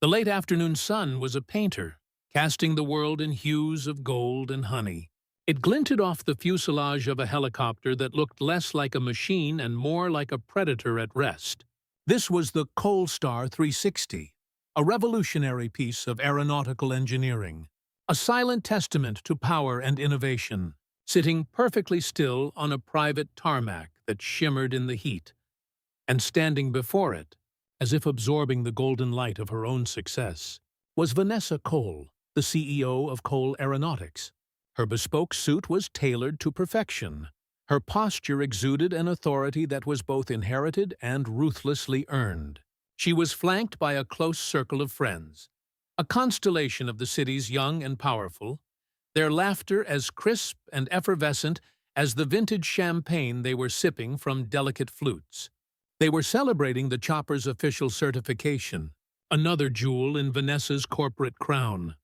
The late afternoon sun was a painter, casting the world in hues of gold and honey. It glinted off the fuselage of a helicopter that looked less like a machine and more like a predator at rest. This was the Star 360, a revolutionary piece of aeronautical engineering, a silent testament to power and innovation, sitting perfectly still on a private tarmac that shimmered in the heat, and standing before it, as if absorbing the golden light of her own success, was Vanessa Cole, the CEO of Cole Aeronautics. Her bespoke suit was tailored to perfection. Her posture exuded an authority that was both inherited and ruthlessly earned. She was flanked by a close circle of friends, a constellation of the city's young and powerful, their laughter as crisp and effervescent as the vintage champagne they were sipping from delicate flutes. They were celebrating the chopper's official certification, another jewel in Vanessa's corporate crown.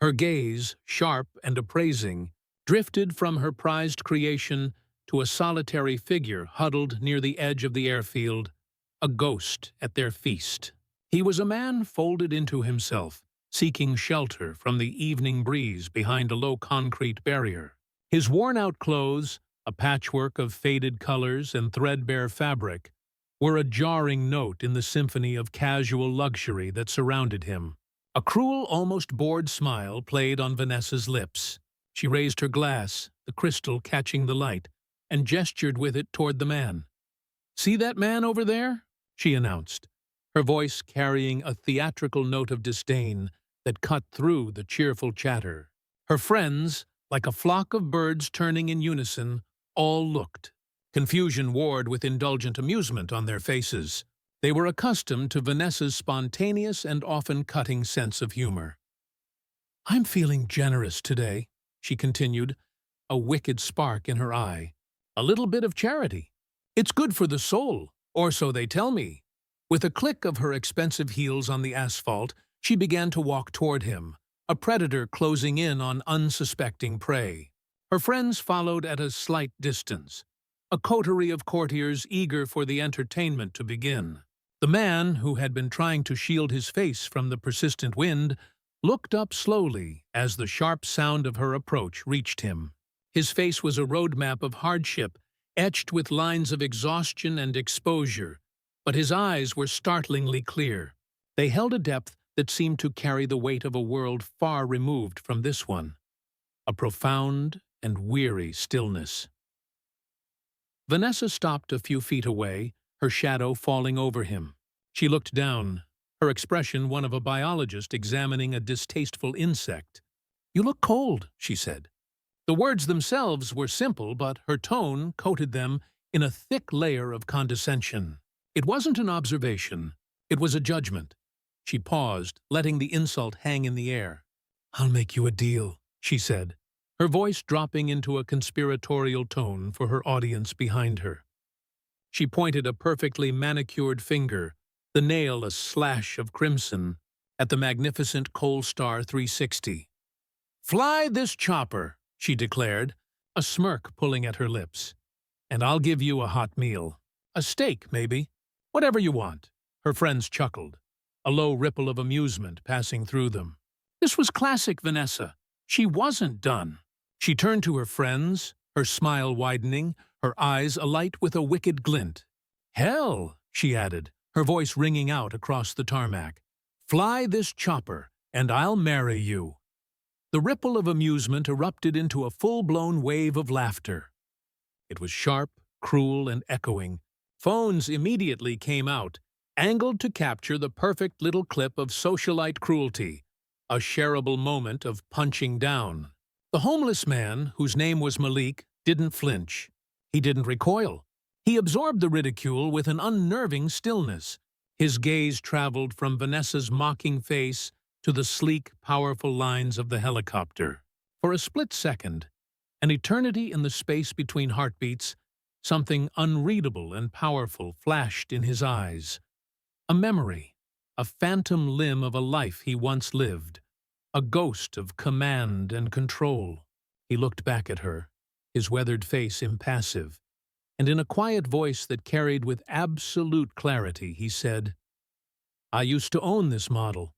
Her gaze, sharp and appraising, drifted from her prized creation to a solitary figure huddled near the edge of the airfield, a ghost at their feast. He was a man folded into himself, seeking shelter from the evening breeze behind a low concrete barrier. His worn-out clothes, a patchwork of faded colors and threadbare fabric, were a jarring note in the symphony of casual luxury that surrounded him. A cruel, almost bored smile played on Vanessa's lips. She raised her glass, the crystal catching the light, and gestured with it toward the man. "See that man over there?" she announced, her voice carrying a theatrical note of disdain that cut through the cheerful chatter. Her friends, like a flock of birds turning in unison, all looked. Confusion warred with indulgent amusement on their faces. They were accustomed to Vanessa's spontaneous and often cutting sense of humor. "I'm feeling generous today," she continued, a wicked spark in her eye. "A little bit of charity. It's good for the soul, or so they tell me." With a click of her expensive heels on the asphalt, she began to walk toward him, a predator closing in on unsuspecting prey. Her friends followed at a slight distance, a coterie of courtiers eager for the entertainment to begin. The man, who had been trying to shield his face from the persistent wind, looked up slowly as the sharp sound of her approach reached him. His face was a roadmap of hardship, etched with lines of exhaustion and exposure, but his eyes were startlingly clear. They held a depth that seemed to carry the weight of a world far removed from this one, a profound and weary stillness. Vanessa stopped a few feet away, her shadow falling over him. She looked down, her expression one of a biologist examining a distasteful insect. "You look cold," she said. The words themselves were simple, but her tone coated them in a thick layer of condescension. It wasn't an observation, it was a judgment. She paused, letting the insult hang in the air. "I'll make you a deal," she said, her voice dropping into a conspiratorial tone for her audience behind her. She pointed a perfectly manicured finger, the nail a slash of crimson, at the magnificent Star 360. "Fly this chopper," she declared, a smirk pulling at her lips. "And I'll give you a hot meal. A steak, maybe. Whatever you want." Her friends chuckled, a low ripple of amusement passing through them. This was classic Vanessa. She wasn't done. She turned to her friends, her smile widening, her eyes alight with a wicked glint. "Hell," she added, her voice ringing out across the tarmac. "Fly this chopper, and I'll marry you." The ripple of amusement erupted into a full-blown wave of laughter. It was sharp, cruel, and echoing. Phones immediately came out, angled to capture the perfect little clip of socialite cruelty, a shareable moment of punching down. The homeless man, whose name was Malik, didn't flinch. He didn't recoil. He absorbed the ridicule with an unnerving stillness. His gaze traveled from Vanessa's mocking face to the sleek, powerful lines of the helicopter. For a split second, an eternity in the space between heartbeats, something unreadable and powerful flashed in his eyes. A memory, a phantom limb of a life he once lived, a ghost of command and control. He looked back at her, his weathered face impassive, and in a quiet voice that carried with absolute clarity, he said, "I used to own this model.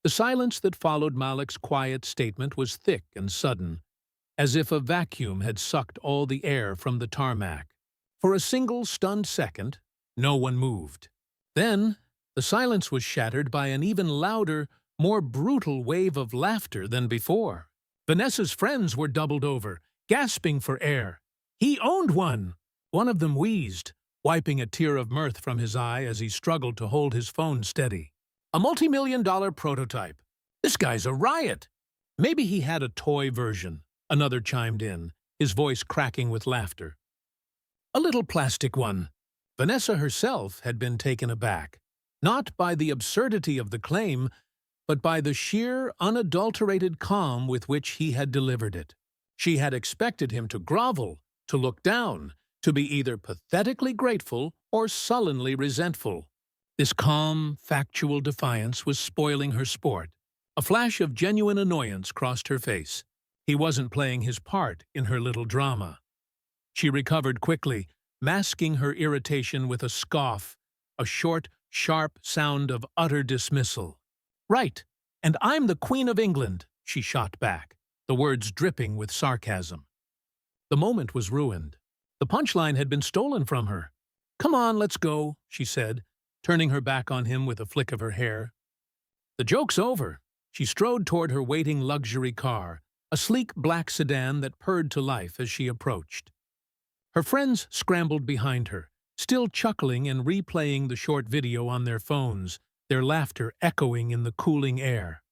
The silence that followed Malik's quiet statement was thick and sudden, as if a vacuum had sucked all the air from the tarmac. For a single stunned second, no one moved. Then, the silence was shattered by an even louder, more brutal wave of laughter than before. Vanessa's friends were doubled over, gasping for air. "He owned one!" One of them wheezed, wiping a tear of mirth from his eye as he struggled to hold his phone steady. "A multi-million-dollar prototype. This guy's a riot!" "Maybe he had a toy version," another chimed in, his voice cracking with laughter. "A little plastic one." Vanessa herself had been taken aback, not by the absurdity of the claim, but by the sheer, unadulterated calm with which he had delivered it. She had expected him to grovel, to look down, to be either pathetically grateful or sullenly resentful. This calm, factual defiance was spoiling her sport. A flash of genuine annoyance crossed her face. He wasn't playing his part in her little drama. She recovered quickly, masking her irritation with a scoff, a short, sharp sound of utter dismissal. "Right, and I'm the Queen of England," she shot back, the words dripping with sarcasm. The moment was ruined. The punchline had been stolen from her. "Come on, let's go," she said, turning her back on him with a flick of her hair. "The joke's over." She strode toward her waiting luxury car, a sleek black sedan that purred to life as she approached. Her friends scrambled behind her, still chuckling and replaying the short video on their phones, their laughter echoing in the cooling air.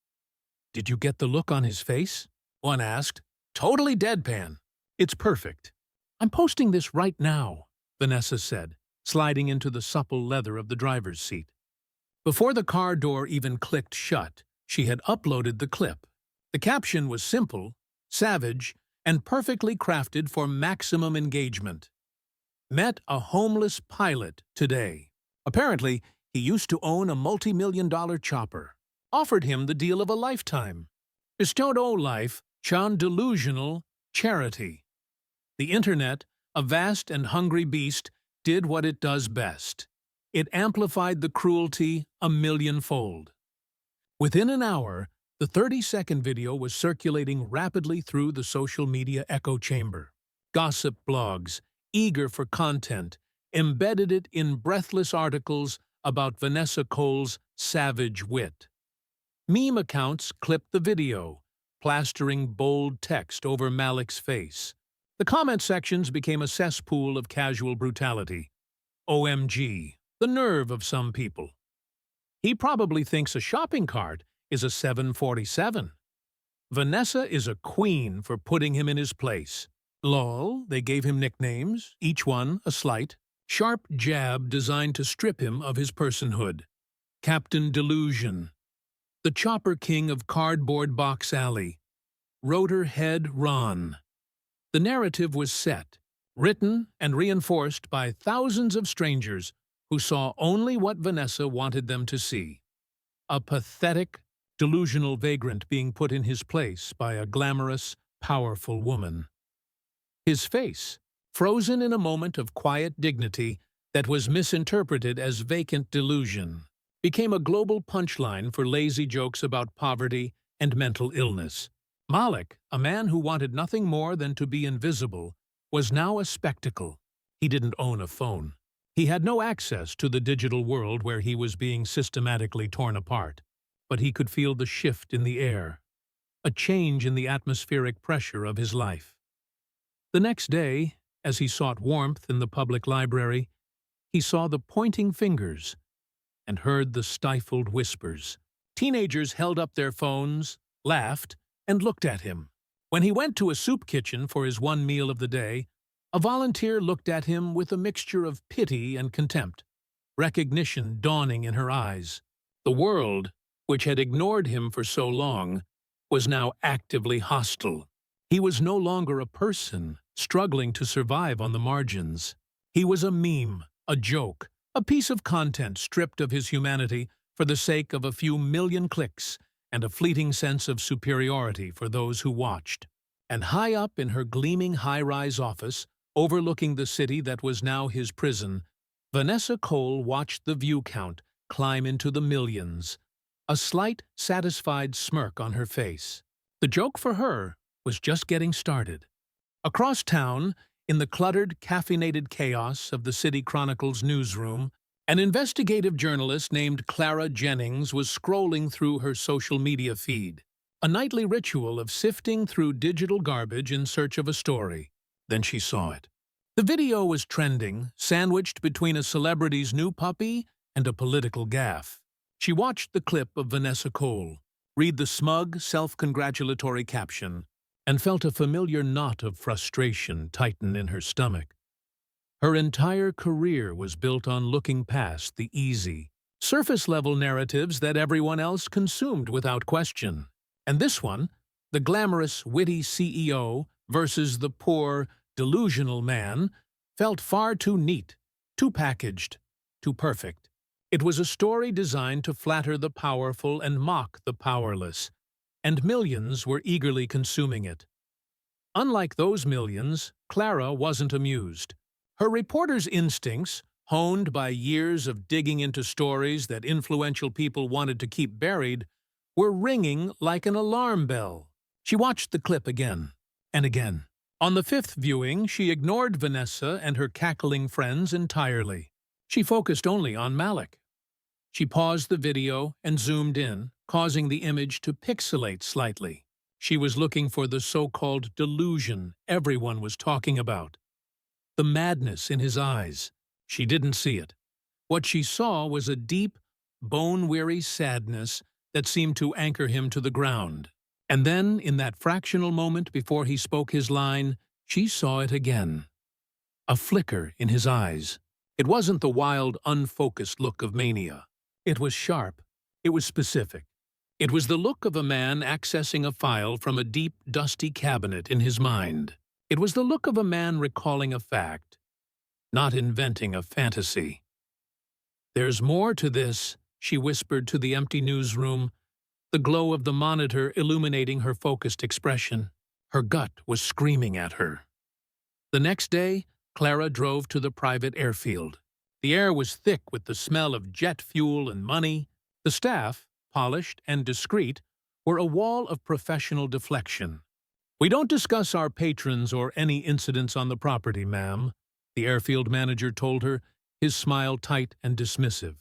"Did you get the look on his face?" one asked. "Totally deadpan." "It's perfect." "I'm posting this right now," Vanessa said, sliding into the supple leather of the driver's seat. Before the car door even clicked shut, she had uploaded the clip. The caption was simple, savage, and perfectly crafted for maximum engagement. "Met a homeless pilot today. Apparently, he used to own a multi-million-dollar chopper. Offered him the deal of a lifetime. Bestowed o life, chan delusional, charity." The internet, a vast and hungry beast, did what it does best. It amplified the cruelty a millionfold. Within an hour, the 30-second video was circulating rapidly through the social media echo chamber. Gossip blogs, eager for content, embedded it in breathless articles about Vanessa Cole's savage wit. Meme accounts clipped the video, plastering bold text over Malik's face. The comment sections became a cesspool of casual brutality. OMG, the nerve of some people. He probably thinks a shopping cart is a 747. Vanessa is a queen for putting him in his place. Lol, they gave him nicknames, each one a slight, sharp jab designed to strip him of his personhood. Captain Delusion. The Chopper King of Cardboard Box Alley. Rotor Head Ron. The narrative was set, written and reinforced by thousands of strangers who saw only what Vanessa wanted them to see. A pathetic, delusional vagrant being put in his place by a glamorous, powerful woman. His face, frozen in a moment of quiet dignity that was misinterpreted as vacant delusion, became a global punchline for lazy jokes about poverty and mental illness. Malik, a man who wanted nothing more than to be invisible, was now a spectacle. He didn't own a phone. He had no access to the digital world where he was being systematically torn apart, but he could feel the shift in the air, a change in the atmospheric pressure of his life. The next day, as he sought warmth in the public library, he saw the pointing fingers and heard the stifled whispers. Teenagers held up their phones, laughed, and looked at him. When he went to a soup kitchen for his one meal of the day, a volunteer looked at him with a mixture of pity and contempt, recognition dawning in her eyes. The world, which had ignored him for so long, was now actively hostile. He was no longer a person struggling to survive on the margins. He was a meme, a joke, a piece of content stripped of his humanity for the sake of a few million clicks and a fleeting sense of superiority for those who watched. And high up in her gleaming high-rise office, overlooking the city that was now his prison, Vanessa Cole watched the view count climb into the millions, a slight, satisfied smirk on her face. The joke for her was just getting started. Across town, in the cluttered, caffeinated chaos of the City Chronicle's newsroom, an investigative journalist named Clara Jennings was scrolling through her social media feed, a nightly ritual of sifting through digital garbage in search of a story. Then she saw it. The video was trending, sandwiched between a celebrity's new puppy and a political gaffe. She watched the clip of Vanessa Cole, read the smug, self-congratulatory caption, and felt a familiar knot of frustration tighten in her stomach. Her entire career was built on looking past the easy, surface-level narratives that everyone else consumed without question. And this one, the glamorous, witty CEO versus the poor, delusional man, felt far too neat, too packaged, too perfect. It was a story designed to flatter the powerful and mock the powerless, and millions were eagerly consuming it. Unlike those millions, Clara wasn't amused. Her reporter's instincts, honed by years of digging into stories that influential people wanted to keep buried, were ringing like an alarm bell. She watched the clip again and again. On the fifth viewing, she ignored Vanessa and her cackling friends entirely. She focused only on Malik. She paused the video and zoomed in, causing the image to pixelate slightly. She was looking for the so-called delusion everyone was talking about. The madness in his eyes. She didn't see it. What she saw was a deep, bone-weary sadness that seemed to anchor him to the ground. And then, in that fractional moment before he spoke his line, she saw it again. A flicker in his eyes. It wasn't the wild, unfocused look of mania. It was sharp. It was specific. It was the look of a man accessing a file from a deep, dusty cabinet in his mind. It was the look of a man recalling a fact, not inventing a fantasy. "There's more to this," she whispered to the empty newsroom, the glow of the monitor illuminating her focused expression. Her gut was screaming at her. The next day, Clara drove to the private airfield. The air was thick with the smell of jet fuel and money. The staff, polished and discreet, were a wall of professional deflection. "We don't discuss our patrons or any incidents on the property, ma'am," the airfield manager told her, his smile tight and dismissive.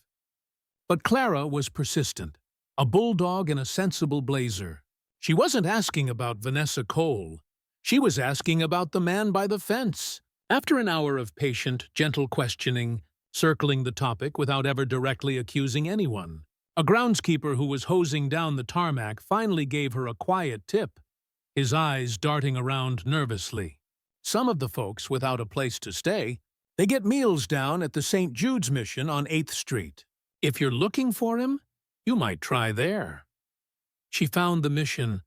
But Clara was persistent, a bulldog in a sensible blazer. She wasn't asking about Vanessa Cole. She was asking about the man by the fence. After an hour of patient, gentle questioning, circling the topic without ever directly accusing anyone, a groundskeeper who was hosing down the tarmac finally gave her a quiet tip, his eyes darting around nervously. "Some of the folks without a place to stay, they get meals down at the St. Jude's Mission on 8th Street. If you're looking for him, you might try there." She found the mission,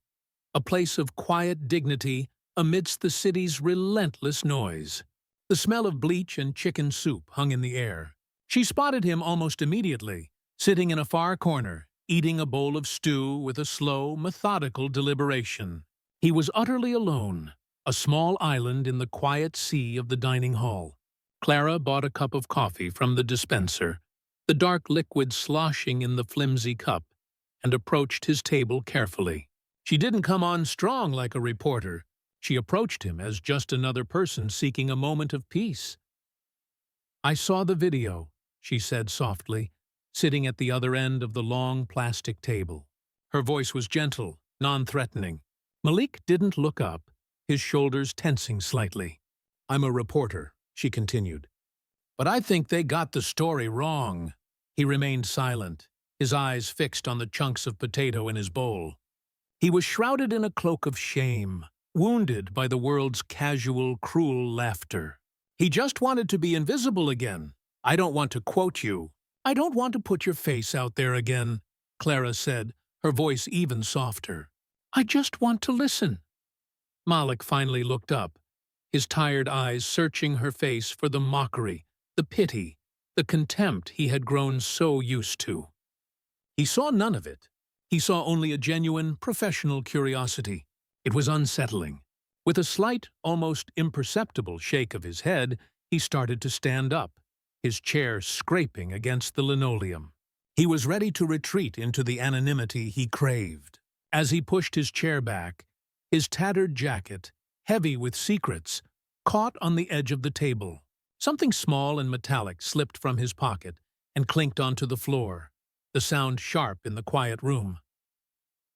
a place of quiet dignity amidst the city's relentless noise. The smell of bleach and chicken soup hung in the air. She spotted him almost immediately, sitting in a far corner, eating a bowl of stew with a slow, methodical deliberation. He was utterly alone, a small island in the quiet sea of the dining hall. Clara bought a cup of coffee from the dispenser, the dark liquid sloshing in the flimsy cup, and approached his table carefully. She didn't come on strong like a reporter. She approached him as just another person seeking a moment of peace. "I saw the video," she said softly, sitting at the other end of the long plastic table. Her voice was gentle, non-threatening. Malik didn't look up, his shoulders tensing slightly. "I'm a reporter," she continued. "But I think they got the story wrong." He remained silent, his eyes fixed on the chunks of potato in his bowl. He was shrouded in a cloak of shame, wounded by the world's casual, cruel laughter. He just wanted to be invisible again. "I don't want to quote you. I don't want to put your face out there again," Clara said, her voice even softer. "I just want to listen." Malik finally looked up, his tired eyes searching her face for the mockery, the pity, the contempt he had grown so used to. He saw none of it. He saw only a genuine, professional curiosity. It was unsettling. With a slight, almost imperceptible shake of his head, he started to stand up, his chair scraping against the linoleum. He was ready to retreat into the anonymity he craved. As he pushed his chair back, his tattered jacket, heavy with secrets, caught on the edge of the table. Something small and metallic slipped from his pocket and clinked onto the floor, the sound sharp in the quiet room.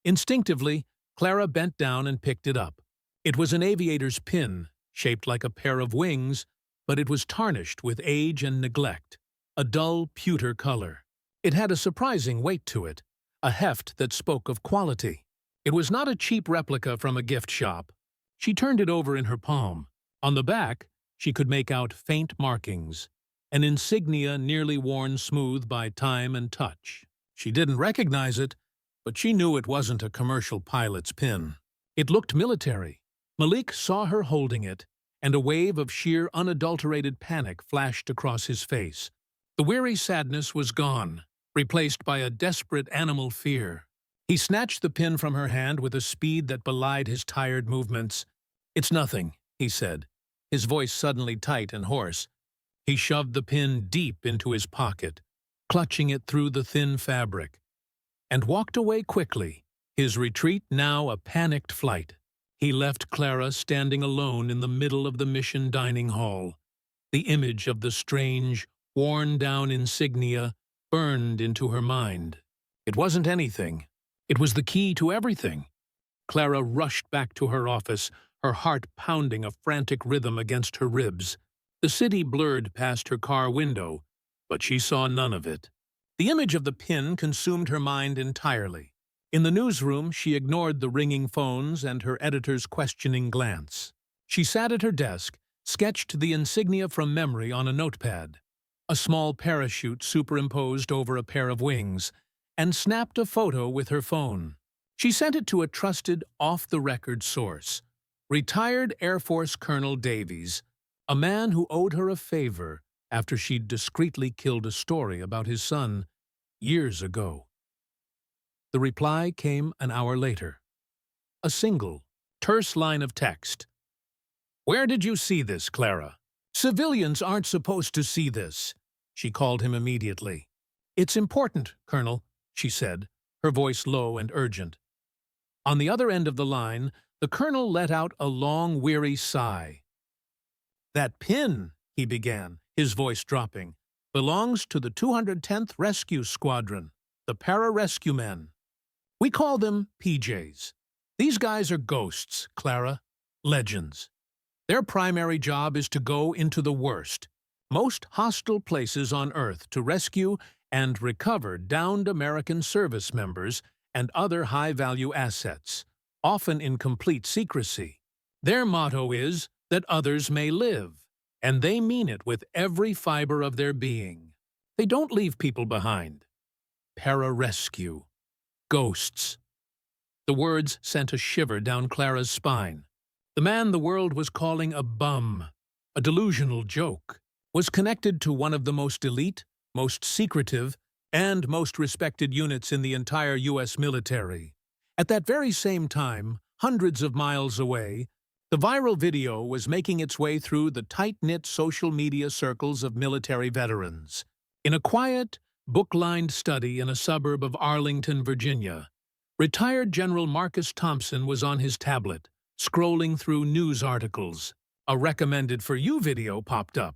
Instinctively, Clara bent down and picked it up. It was an aviator's pin, shaped like a pair of wings, but it was tarnished with age and neglect, a dull pewter color. It had a surprising weight to it, a heft that spoke of quality. It was not a cheap replica from a gift shop. She turned it over in her palm. On the back, she could make out faint markings, an insignia nearly worn smooth by time and touch. She didn't recognize it, but she knew it wasn't a commercial pilot's pin. It looked military. Malik saw her holding it, and a wave of sheer unadulterated panic flashed across his face. The weary sadness was gone, replaced by a desperate animal fear. He snatched the pin from her hand with a speed that belied his tired movements. "It's nothing," he said, his voice suddenly tight and hoarse. He shoved the pin deep into his pocket, clutching it through the thin fabric, and walked away quickly, his retreat now a panicked flight. He left Clara standing alone in the middle of the mission dining hall. The image of the strange, worn-down insignia burned into her mind. It wasn't anything. It was the key to everything. Clara rushed back to her office, her heart pounding a frantic rhythm against her ribs. The city blurred past her car window, but she saw none of it. The image of the pin consumed her mind entirely. In the newsroom, she ignored the ringing phones and her editor's questioning glance. She sat at her desk, sketched the insignia from memory on a notepad, a small parachute superimposed over a pair of wings, and snapped a photo with her phone. She sent it to a trusted, off-the-record source, retired Air Force Colonel Davies, a man who owed her a favor after she'd discreetly killed a story about his son years ago. The reply came an hour later. A single, terse line of text. "Where did you see this, Clara? Civilians aren't supposed to see this." She called him immediately. "It's important, Colonel," she said, her voice low and urgent. On the other end of the line, the colonel let out a long, weary sigh. "That pin," he began, his voice dropping, "belongs to the 210th Rescue Squadron, the Para-Rescue Men. We call them PJs. These guys are ghosts, Clara, legends. Their primary job is to go into the worst, most hostile places on Earth to rescue and recover downed American service members and other high-value assets, often in complete secrecy. Their motto is that others may live, and they mean it with every fiber of their being. They don't leave people behind. Para-rescue. Ghosts." The words sent a shiver down Clara's spine. The man the world was calling a bum, a delusional joke, was connected to one of the most elite, most secretive, and most respected units in the entire U.S. military. At that very same time, hundreds of miles away, the viral video was making its way through the tight-knit social media circles of military veterans. In a quiet, book-lined study in a suburb of Arlington, Virginia, retired General Marcus Thompson was on his tablet, scrolling through news articles. A recommended for you video popped up.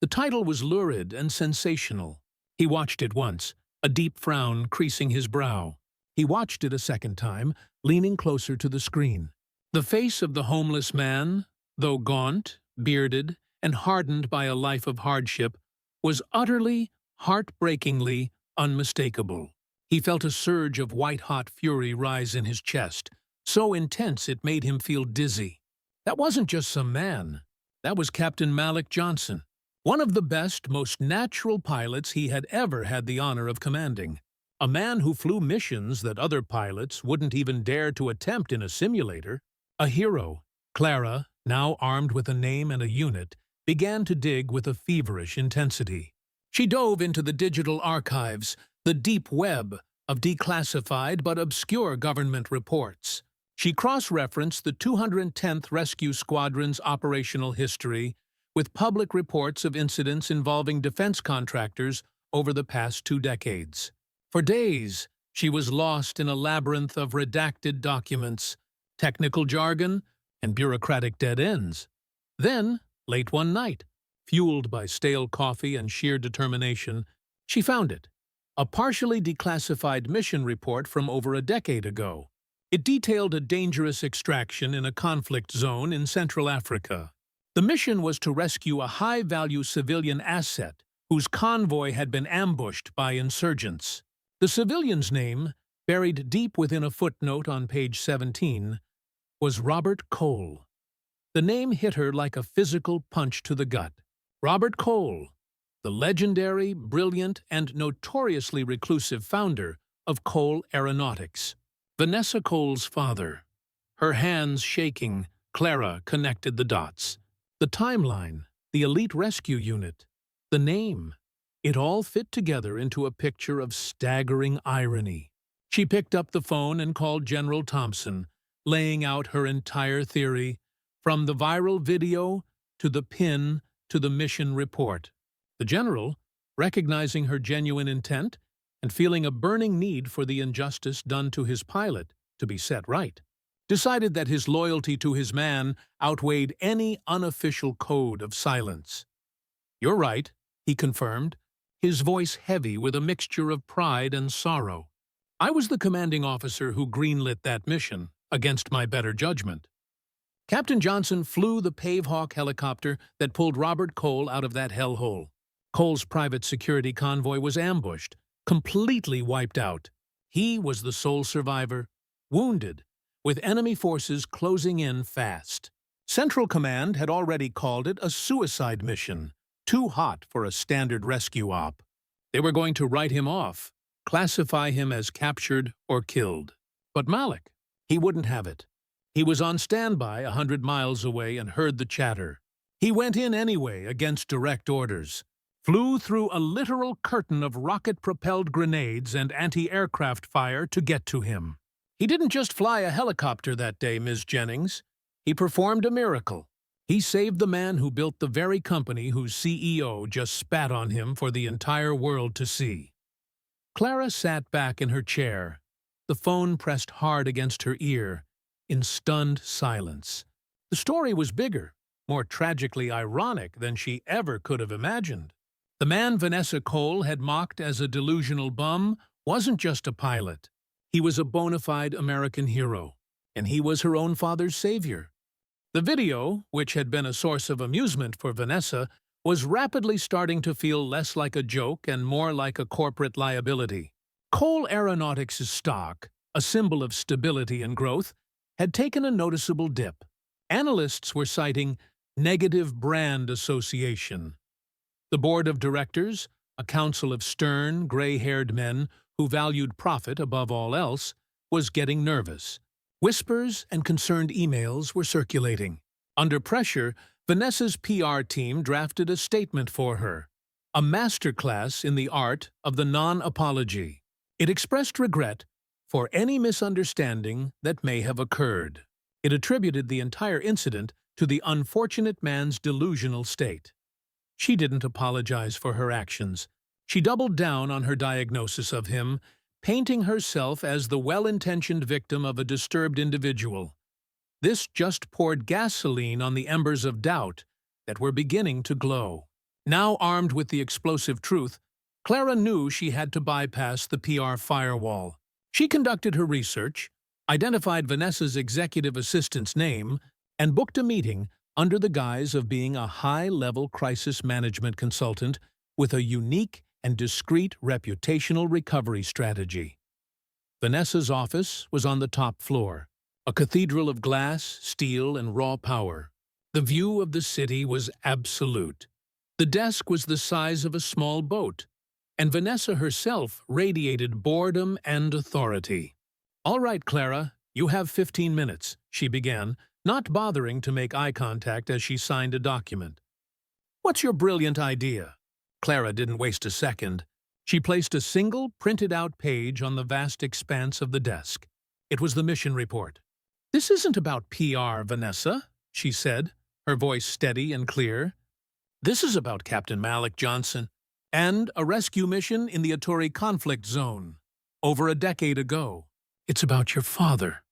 The title was lurid and sensational. He watched it once, a deep frown creasing his brow. He watched it a second time, leaning closer to the screen. The face of the homeless man, though gaunt, bearded, and hardened by a life of hardship, was utterly, heartbreakingly unmistakable. He felt a surge of white-hot fury rise in his chest, so intense it made him feel dizzy. That wasn't just some man. That was Captain Malik Johnson, one of the best, most natural pilots he had ever had the honor of commanding. A man who flew missions that other pilots wouldn't even dare to attempt in a simulator. A hero. Clara, now armed with a name and a unit, began to dig with a feverish intensity. She dove into the digital archives, the deep web of declassified but obscure government reports. She cross-referenced the 210th Rescue Squadron's operational history with public reports of incidents involving defense contractors over the past 2 decades. For days, she was lost in a labyrinth of redacted documents, technical jargon, and bureaucratic dead ends. Then, late one night, fueled by stale coffee and sheer determination, she found it. A partially declassified mission report from over a decade ago. It detailed a dangerous extraction in a conflict zone in Central Africa. The mission was to rescue a high-value civilian asset whose convoy had been ambushed by insurgents. The civilian's name, buried deep within a footnote on page 17, was Robert Cole. The name hit her like a physical punch to the gut. Robert Cole, the legendary, brilliant, and notoriously reclusive founder of Cole Aeronautics. Vanessa Cole's father. Her hands shaking, Clara connected the dots. The timeline, the elite rescue unit, the name. It all fit together into a picture of staggering irony. She picked up the phone and called General Thompson, laying out her entire theory, from the viral video to the pin to the mission report. The general, recognizing her genuine intent and feeling a burning need for the injustice done to his pilot to be set right, decided that his loyalty to his man outweighed any unofficial code of silence. "You're right," he confirmed, his voice heavy with a mixture of pride and sorrow. "I was the commanding officer who greenlit that mission, against my better judgment." Captain Johnson flew the Pavehawk helicopter that pulled Robert Cole out of that hellhole. Cole's private security convoy was ambushed, completely wiped out. He was the sole survivor, wounded, with enemy forces closing in fast. Central Command had already called it a suicide mission, too hot for a standard rescue op. They were going to write him off, classify him as captured or killed. But Malik, he wouldn't have it. He was on standby 100 miles away and heard the chatter. He went in anyway against direct orders, flew through a literal curtain of rocket-propelled grenades and anti-aircraft fire to get to him. He didn't just fly a helicopter that day, Ms. Jennings. He performed a miracle. He saved the man who built the very company whose CEO just spat on him for the entire world to see. Clara sat back in her chair, the phone pressed hard against her ear, in stunned silence. The story was bigger, more tragically ironic than she ever could have imagined. The man Vanessa Cole had mocked as a delusional bum wasn't just a pilot. He was a bona fide American hero, and he was her own father's savior. The video, which had been a source of amusement for Vanessa, was rapidly starting to feel less like a joke and more like a corporate liability. Cole Aeronautics' stock, a symbol of stability and growth, had taken a noticeable dip. Analysts were citing negative brand association. The board of directors, a council of stern, gray-haired men who valued profit above all else, was getting nervous. Whispers and concerned emails were circulating. Under pressure, Vanessa's PR team drafted a statement for her, a masterclass in the art of the non-apology. It expressed regret for any misunderstanding that may have occurred. It attributed the entire incident to the unfortunate man's delusional state. She didn't apologize for her actions. She doubled down on her diagnosis of him, painting herself as the well-intentioned victim of a disturbed individual. This just poured gasoline on the embers of doubt that were beginning to glow. Now armed with the explosive truth, Clara knew she had to bypass the PR firewall. She conducted her research, identified Vanessa's executive assistant's name, and booked a meeting under the guise of being a high-level crisis management consultant with a unique and discreet reputational recovery strategy. Vanessa's office was on the top floor, a cathedral of glass, steel, and raw power. The view of the city was absolute. The desk was the size of a small boat, and Vanessa herself radiated boredom and authority. "All right, Clara, you have 15 minutes," she began, not bothering to make eye contact as she signed a document. "What's your brilliant idea?" Clara didn't waste a second. She placed a single, printed-out page on the vast expanse of the desk. It was the mission report. "This isn't about PR, Vanessa," she said, her voice steady and clear. "This is about Captain Malik Johnson and a rescue mission in the Ituri conflict zone. Over a decade ago. It's about your father.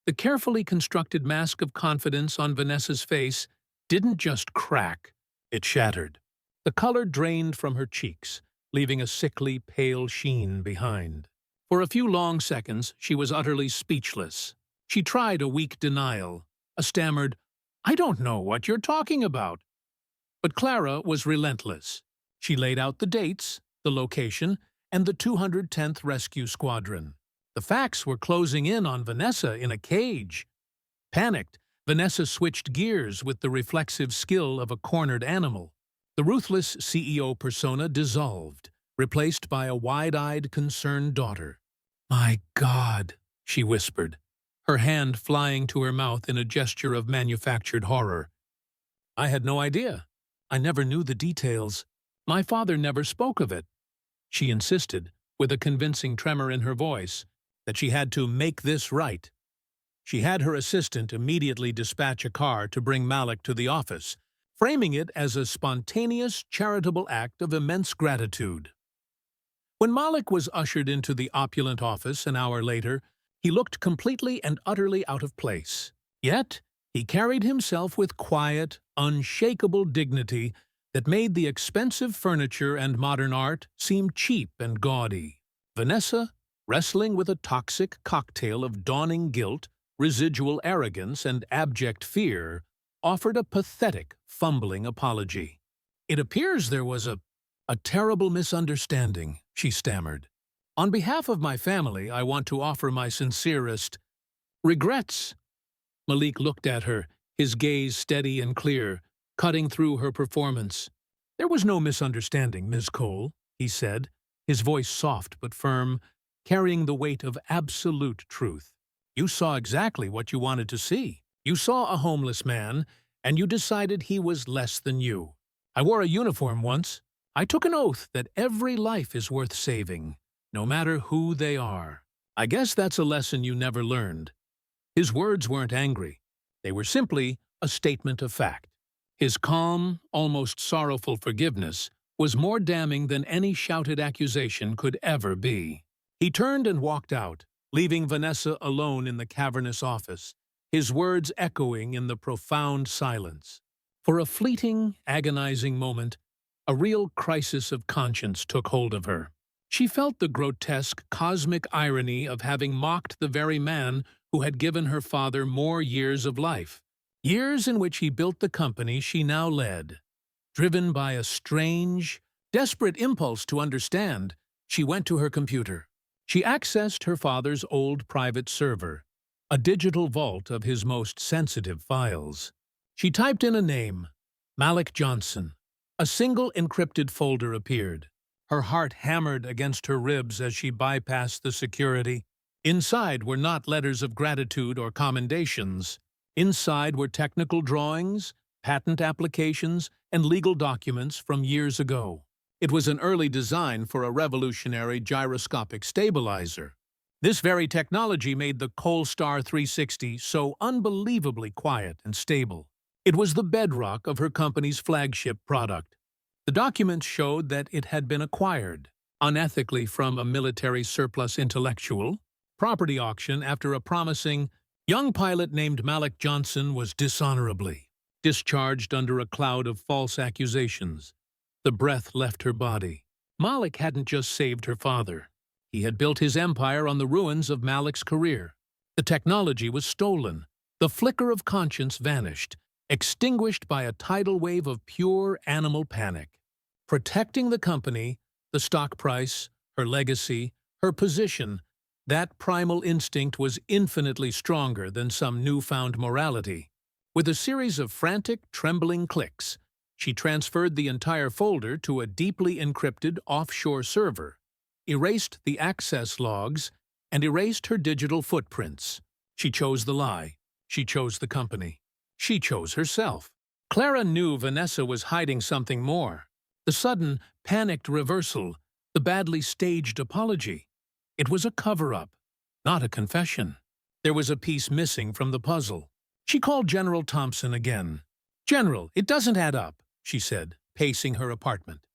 The carefully constructed mask of confidence on Vanessa's face didn't just crack, it shattered. The color drained from her cheeks, leaving a sickly, pale sheen behind. For a few long seconds, she was utterly speechless. She tried a weak denial, a stammered, "I don't know what you're talking about." But Clara was relentless. She laid out the dates, the location, and the 210th Rescue Squadron. The facts were closing in on Vanessa in a cage. Panicked, Vanessa switched gears with the reflexive skill of a cornered animal. The ruthless CEO persona dissolved, replaced by a wide-eyed, concerned daughter. "My God," she whispered, her hand flying to her mouth in a gesture of manufactured horror. "I had no idea. I never knew the details. My father never spoke of it." She insisted, with a convincing tremor in her voice, that she had to make this right. She had her assistant immediately dispatch a car to bring Malik to the office, framing it as a spontaneous, charitable act of immense gratitude. When Malik was ushered into the opulent office an hour later, he looked completely and utterly out of place. Yet, he carried himself with quiet, unshakable dignity that made the expensive furniture and modern art seem cheap and gaudy. Vanessa, wrestling with a toxic cocktail of dawning guilt, residual arrogance, and abject fear, offered a pathetic, fumbling apology. "It appears there was a terrible misunderstanding," she stammered. "On behalf of my family, I want to offer my sincerest regrets." Malik looked at her, his gaze steady and clear, cutting through her performance. "There was no misunderstanding, Ms. Cole," he said, his voice soft but firm, carrying the weight of absolute truth. "You saw exactly what you wanted to see. You saw a homeless man, and you decided he was less than you. I wore a uniform once. I took an oath that every life is worth saving, no matter who they are. I guess that's a lesson you never learned." His words weren't angry. They were simply a statement of fact. His calm, almost sorrowful forgiveness was more damning than any shouted accusation could ever be. He turned and walked out, leaving Vanessa alone in the cavernous office, his words echoing in the profound silence. For a fleeting, agonizing moment, a real crisis of conscience took hold of her. She felt the grotesque, cosmic irony of having mocked the very man who had given her father more years of life, years in which he built the company she now led. Driven by a strange, desperate impulse to understand, she went to her computer. She accessed her father's old private server, a digital vault of his most sensitive files. She typed in a name, Malik Johnson. A single encrypted folder appeared. Her heart hammered against her ribs as she bypassed the security. Inside were not letters of gratitude or commendations. Inside were technical drawings, patent applications, and legal documents from years ago. It was an early design for a revolutionary gyroscopic stabilizer. This very technology made the Colstar 360 so unbelievably quiet and stable. It was the bedrock of her company's flagship product. The documents showed that it had been acquired, unethically from a military surplus intellectual, property auction after a promising young pilot named Malik Johnson was dishonorably discharged under a cloud of false accusations. The breath left her body. Malik hadn't just saved her father. He had built his empire on the ruins of Malik's career. The technology was stolen. The flicker of conscience vanished, extinguished by a tidal wave of pure animal panic. Protecting the company, the stock price, her legacy, her position, that primal instinct was infinitely stronger than some newfound morality. With a series of frantic, trembling clicks, she transferred the entire folder to a deeply encrypted offshore server, erased the access logs, and erased her digital footprints. She chose the lie. She chose the company. She chose herself. Clara knew Vanessa was hiding something more. The sudden, panicked reversal, the badly staged apology. It was a cover-up, not a confession. There was a piece missing from the puzzle. She called General Thompson again. "General, it doesn't add up," she said, pacing her apartment.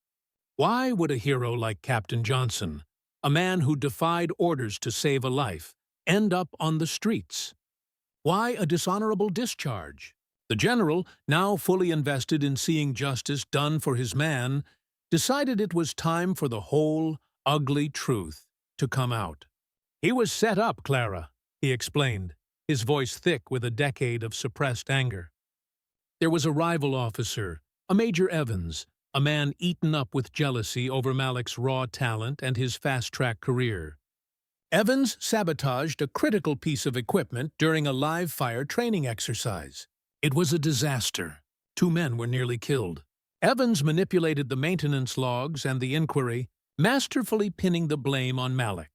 Why would a hero like Captain Johnson, a man who defied orders to save a life, end up on the streets? Why a dishonorable discharge? The general, now fully invested in seeing justice done for his man, decided it was time for the whole, ugly truth to come out. "He was set up, Clara," he explained, his voice thick with a decade of suppressed anger. There was a rival officer, a Major Evans, a man eaten up with jealousy over Malik's raw talent and his fast-track career. Evans sabotaged a critical piece of equipment during a live-fire training exercise. It was a disaster. 2 men were nearly killed. Evans manipulated the maintenance logs and the inquiry, masterfully pinning the blame on Malik.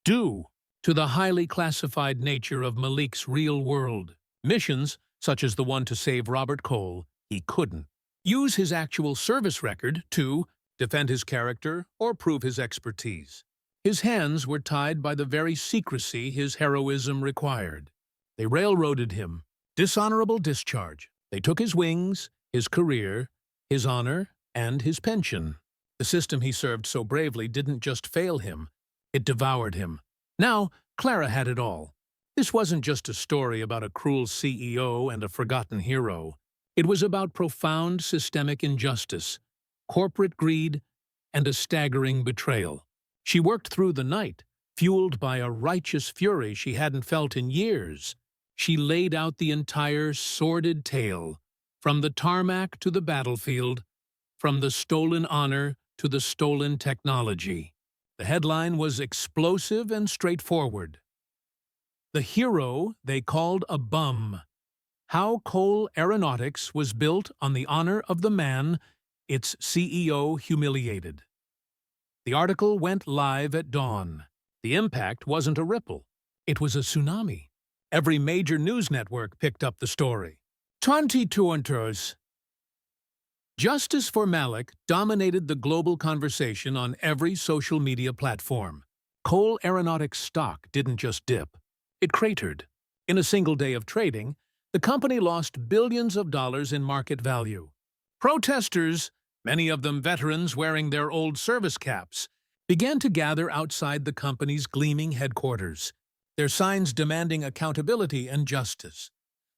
Due to the highly classified nature of Malik's real-world missions, such as the one to save Robert Cole, he couldn't use his actual service record to defend his character or prove his expertise. His hands were tied by the very secrecy his heroism required. They railroaded him. Dishonorable discharge. They took his wings, his career, his honor, and his pension. The system he served so bravely didn't just fail him, it devoured him. Now, Clara had it all. This wasn't just a story about a cruel CEO and a forgotten hero. It was about profound systemic injustice, corporate greed, and a staggering betrayal. She worked through the night, fueled by a righteous fury she hadn't felt in years. She laid out the entire sordid tale, from the tarmac to the battlefield, from the stolen honor to the stolen technology. The headline was explosive and straightforward. "The hero they called a bum. How Cole Aeronautics was built on the honor of the man its CEO humiliated." The article went live at dawn. The impact wasn't a ripple. It was a tsunami. Every major news network picked up the story. 22 enters. Justice for Malik dominated the global conversation on every social media platform. Cole Aeronautics stock didn't just dip. It cratered. In a single day of trading, the company lost billions of dollars in market value. Protesters, many of them veterans wearing their old service caps, began to gather outside the company's gleaming headquarters, their signs demanding accountability and justice.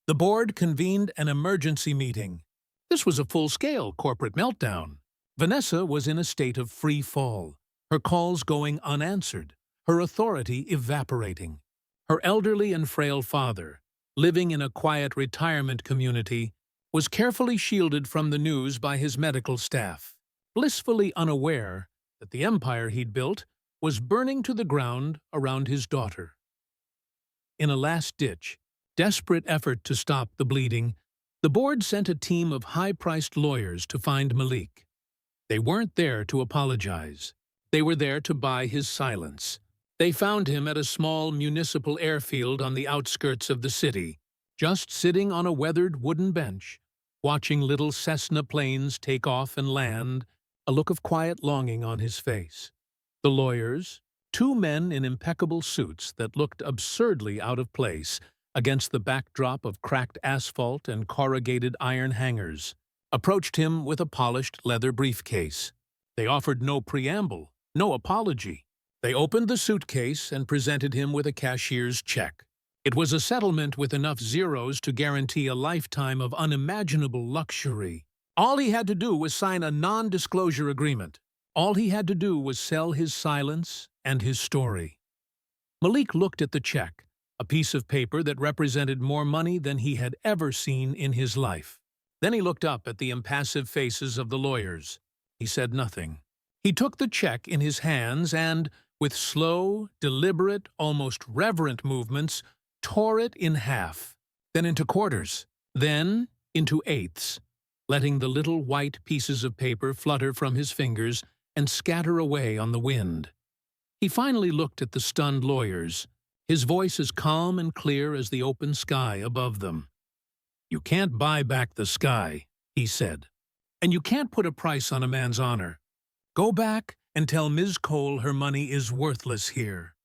The board convened an emergency meeting. This was a full-scale corporate meltdown. Vanessa was in a state of free fall, her calls going unanswered, her authority evaporating. Her elderly and frail father, living in a quiet retirement community, was carefully shielded from the news by his medical staff, blissfully unaware that the empire he'd built was burning to the ground around his daughter. In a last-ditch, desperate effort to stop the bleeding, the board sent a team of high-priced lawyers to find Malik. They weren't there to apologize. They were there to buy his silence. They found him at a small municipal airfield on the outskirts of the city, just sitting on a weathered wooden bench, watching little Cessna planes take off and land, a look of quiet longing on his face. The lawyers, 2 men in impeccable suits that looked absurdly out of place against the backdrop of cracked asphalt and corrugated iron hangers, approached him with a polished leather briefcase. They offered no preamble, no apology. They opened the suitcase and presented him with a cashier's check. It was a settlement with enough zeros to guarantee a lifetime of unimaginable luxury. All he had to do was sign a non-disclosure agreement. All he had to do was sell his silence and his story. Malik looked at the check, a piece of paper that represented more money than he had ever seen in his life. Then he looked up at the impassive faces of the lawyers. He said nothing. He took the check in his hands and, with slow, deliberate, almost reverent movements, tore it in half, then into quarters, then into eighths, letting the little white pieces of paper flutter from his fingers and scatter away on the wind. He finally looked at the stunned lawyers, his voice as calm and clear as the open sky above them. "You can't buy back the sky," he said, "and you can't put a price on a man's honor. Go back and tell Ms. Cole her money is worthless here."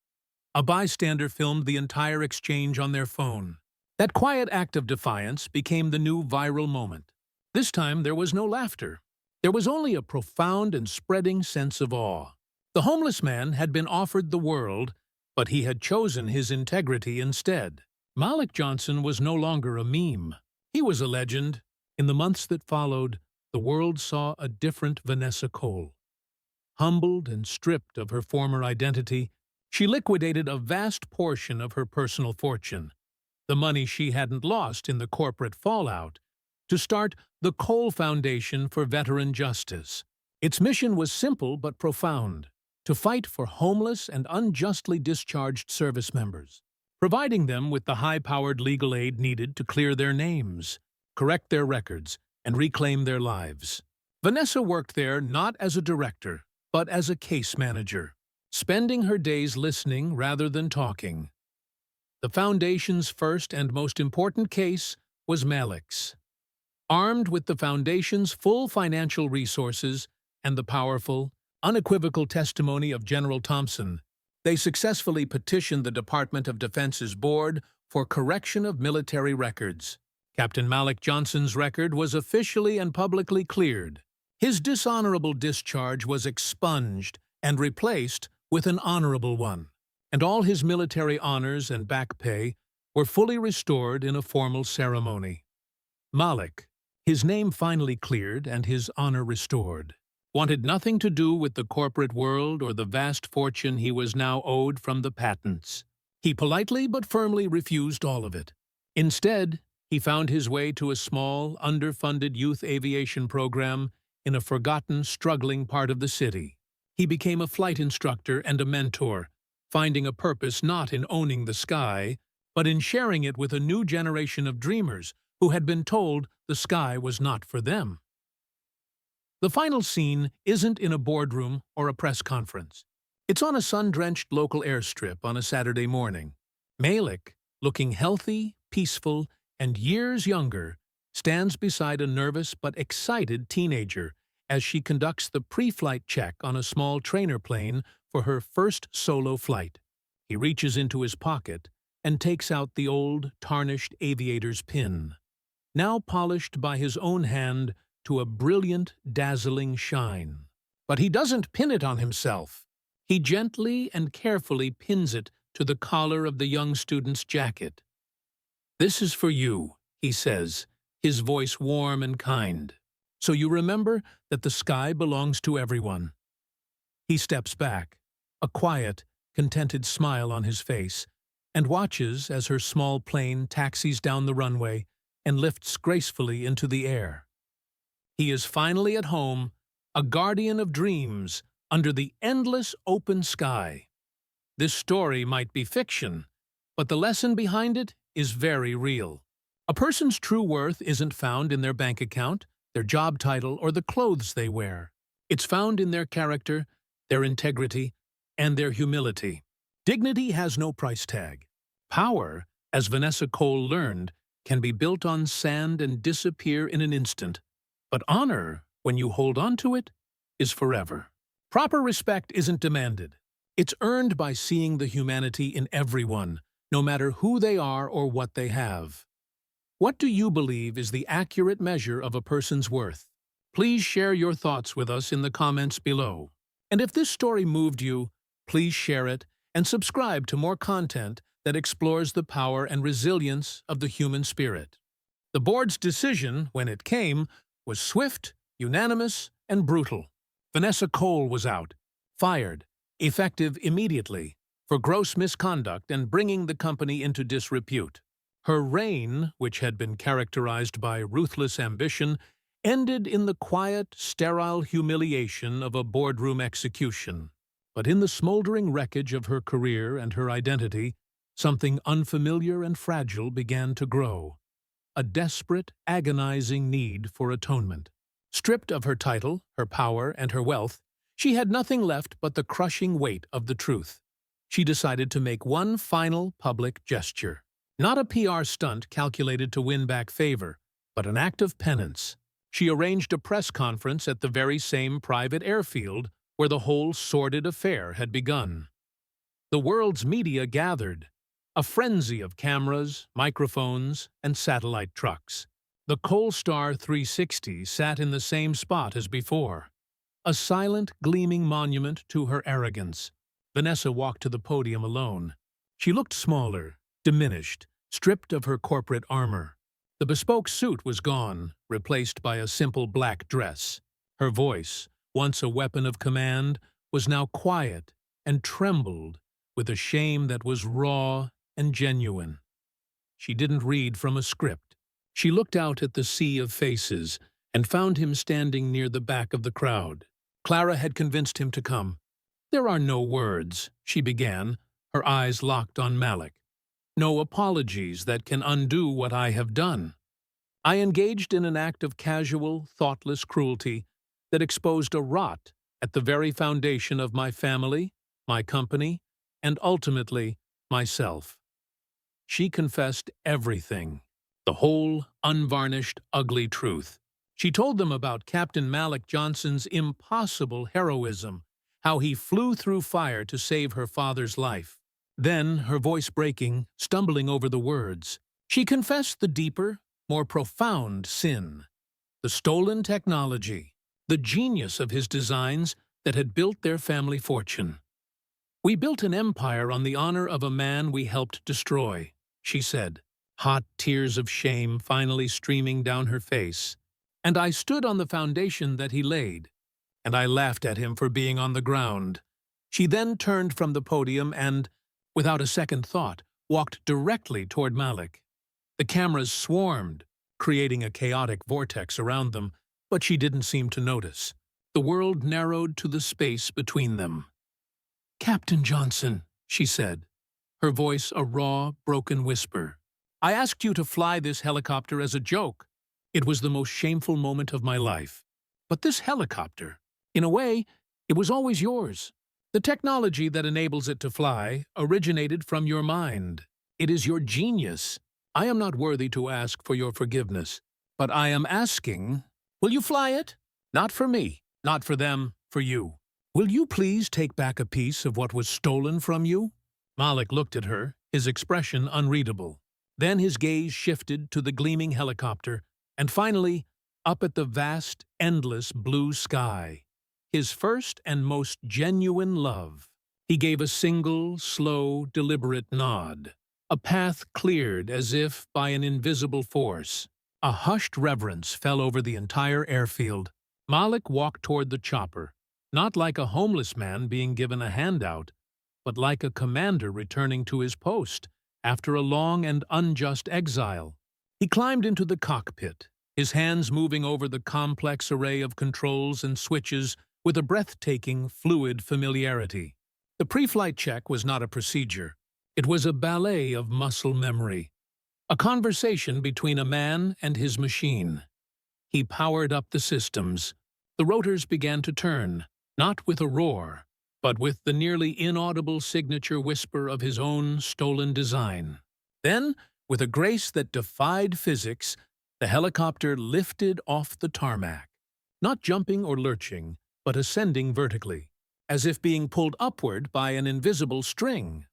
A bystander filmed the entire exchange on their phone. That quiet act of defiance became the new viral moment. This time there was no laughter. There was only a profound and spreading sense of awe. The homeless man had been offered the world, but he had chosen his integrity instead. Malik Johnson was no longer a meme. He was a legend. In the months that followed, the world saw a different Vanessa Cole. Humbled and stripped of her former identity, she liquidated a vast portion of her personal fortune, the money she hadn't lost in the corporate fallout, to start the Cole Foundation for Veteran Justice. Its mission was simple but profound: to fight for homeless and unjustly discharged service members, providing them with the high-powered legal aid needed to clear their names, correct their records, and reclaim their lives. Vanessa worked there not as a director, but as a case manager, spending her days listening rather than talking. The Foundation's first and most important case was Malik's. Armed with the Foundation's full financial resources and the powerful, unequivocal testimony of General Thompson, they successfully petitioned the Department of Defense's board for correction of military records. Captain Malik Johnson's record was officially and publicly cleared. His dishonorable discharge was expunged and replaced with an honorable one, and all his military honors and back pay were fully restored in a formal ceremony. Malik, his name finally cleared and his honor restored, wanted nothing to do with the corporate world or the vast fortune he was now owed from the patents. He politely but firmly refused all of it. Instead, he found his way to a small, underfunded youth aviation program in a forgotten, struggling part of the city. He became a flight instructor and a mentor, finding a purpose not in owning the sky, but in sharing it with a new generation of dreamers who had been told the sky was not for them. The final scene isn't in a boardroom or a press conference. It's on a sun-drenched local airstrip on a Saturday morning. Malik, looking healthy, peaceful, and years younger, stands beside a nervous but excited teenager as she conducts the pre-flight check on a small trainer plane for her first solo flight. He reaches into his pocket and takes out the old, tarnished aviator's pin, now polished by his own hand to a brilliant, dazzling shine. But he doesn't pin it on himself. He gently and carefully pins it to the collar of the young student's jacket. "This is for you," he says, his voice warm and kind. "So you remember that the sky belongs to everyone." He steps back, a quiet, contented smile on his face, and watches as her small plane taxis down the runway and lifts gracefully into the air. He is finally at home, a guardian of dreams, under the endless open sky. This story might be fiction, but the lesson behind it is very real. A person's true worth isn't found in their bank account, their job title, or the clothes they wear. It's found in their character, their integrity, and their humility. Dignity has no price tag. Power, as Vanessa Cole learned, can be built on sand and disappear in an instant. But honor, when you hold on to it, is forever. Proper respect isn't demanded. It's earned by seeing the humanity in everyone, no matter who they are or what they have. What do you believe is the accurate measure of a person's worth? Please share your thoughts with us in the comments below. And if this story moved you, please share it and subscribe to more content that explores the power and resilience of the human spirit. The board's decision, when it came, was swift, unanimous, and brutal. Vanessa Cole was out, fired, effective immediately, for gross misconduct and bringing the company into disrepute. Her reign, which had been characterized by ruthless ambition, ended in the quiet, sterile humiliation of a boardroom execution. But in the smoldering wreckage of her career and her identity, something unfamiliar and fragile began to grow. A desperate, agonizing need for atonement. Stripped of her title, her power, and her wealth, she had nothing left but the crushing weight of the truth. She decided to make one final public gesture. Not a PR stunt calculated to win back favor, but an act of penance. She arranged a press conference at the very same private airfield where the whole sordid affair had begun. The world's media gathered, a frenzy of cameras, microphones, and satellite trucks. The Cole Star 360 sat in the same spot as before, a silent, gleaming monument to her arrogance. Vanessa walked to the podium alone. She looked smaller, diminished, stripped of her corporate armor. The bespoke suit was gone, replaced by a simple black dress. Her voice, once a weapon of command, was now quiet and trembled with a shame that was raw and genuine. She didn't read from a script. She looked out at the sea of faces and found him standing near the back of the crowd. Clara had convinced him to come. "There are no words," she began, her eyes locked on Malik. "No apologies that can undo what I have done. I engaged in an act of casual, thoughtless cruelty that exposed a rot at the very foundation of my family, my company, and ultimately, myself." She confessed everything, the whole, unvarnished, ugly truth. She told them about Captain Malik Johnson's impossible heroism, how he flew through fire to save her father's life. Then, her voice breaking, stumbling over the words, she confessed the deeper, more profound sin, the stolen technology, the genius of his designs that had built their family fortune. "We built an empire on the honor of a man we helped destroy," she said, hot tears of shame finally streaming down her face. "And I stood on the foundation that he laid, and I laughed at him for being on the ground." She then turned from the podium and, without a second thought, walked directly toward Malik. The cameras swarmed, creating a chaotic vortex around them, but she didn't seem to notice. The world narrowed to the space between them. "Captain Johnson," she said, her voice a raw, broken whisper. "I asked you to fly this helicopter as a joke. It was the most shameful moment of my life. But this helicopter, in a way, it was always yours. The technology that enables it to fly originated from your mind. It is your genius. I am not worthy to ask for your forgiveness, but I am asking, will you fly it? Not for me, not for them, for you. Will you please take back a piece of what was stolen from you?" Malik looked at her, his expression unreadable. Then his gaze shifted to the gleaming helicopter, and finally, up at the vast, endless blue sky. His first and most genuine love. He gave a single, slow, deliberate nod. A path cleared as if by an invisible force. A hushed reverence fell over the entire airfield. Malik walked toward the chopper, not like a homeless man being given a handout, but like a commander returning to his post after a long and unjust exile. He climbed into the cockpit, his hands moving over the complex array of controls and switches with a breathtaking, fluid familiarity. The pre-flight check was not a procedure. It was a ballet of muscle memory, a conversation between a man and his machine. He powered up the systems. The rotors began to turn, not with a roar, but with the nearly inaudible signature whisper of his own stolen design. Then, with a grace that defied physics, the helicopter lifted off the tarmac, not jumping or lurching, but ascending vertically, as if being pulled upward by an invisible string.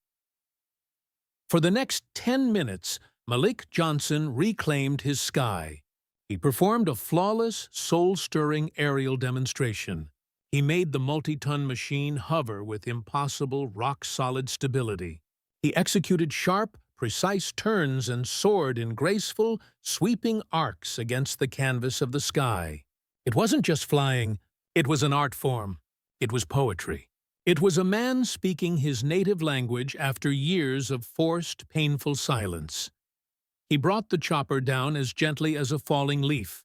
For the next 10 minutes, Malik Johnson reclaimed his sky. He performed a flawless, soul-stirring aerial demonstration. He made the multi-ton machine hover with impossible, rock-solid stability. He executed sharp, precise turns and soared in graceful, sweeping arcs against the canvas of the sky. It wasn't just flying, it was an art form. It was poetry. It was a man speaking his native language after years of forced, painful silence. He brought the chopper down as gently as a falling leaf,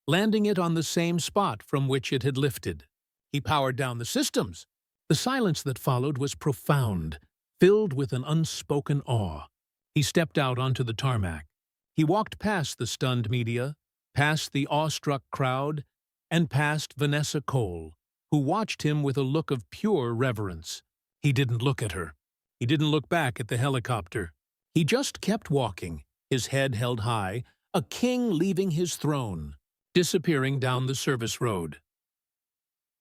landing it on the same spot from which it had lifted. He powered down the systems. The silence that followed was profound, filled with an unspoken awe. He stepped out onto the tarmac. He walked past the stunned media, past the awestruck crowd, and past Vanessa Cole, who watched him with a look of pure reverence. He didn't look at her. He didn't look back at the helicopter. He just kept walking, his head held high, a king leaving his throne, disappearing down the service road.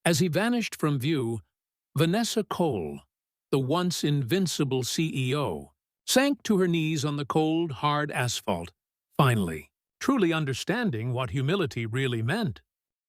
As he vanished from view, Vanessa Cole, the once invincible CEO, sank to her knees on the cold, hard asphalt, finally, truly understanding what humility really meant.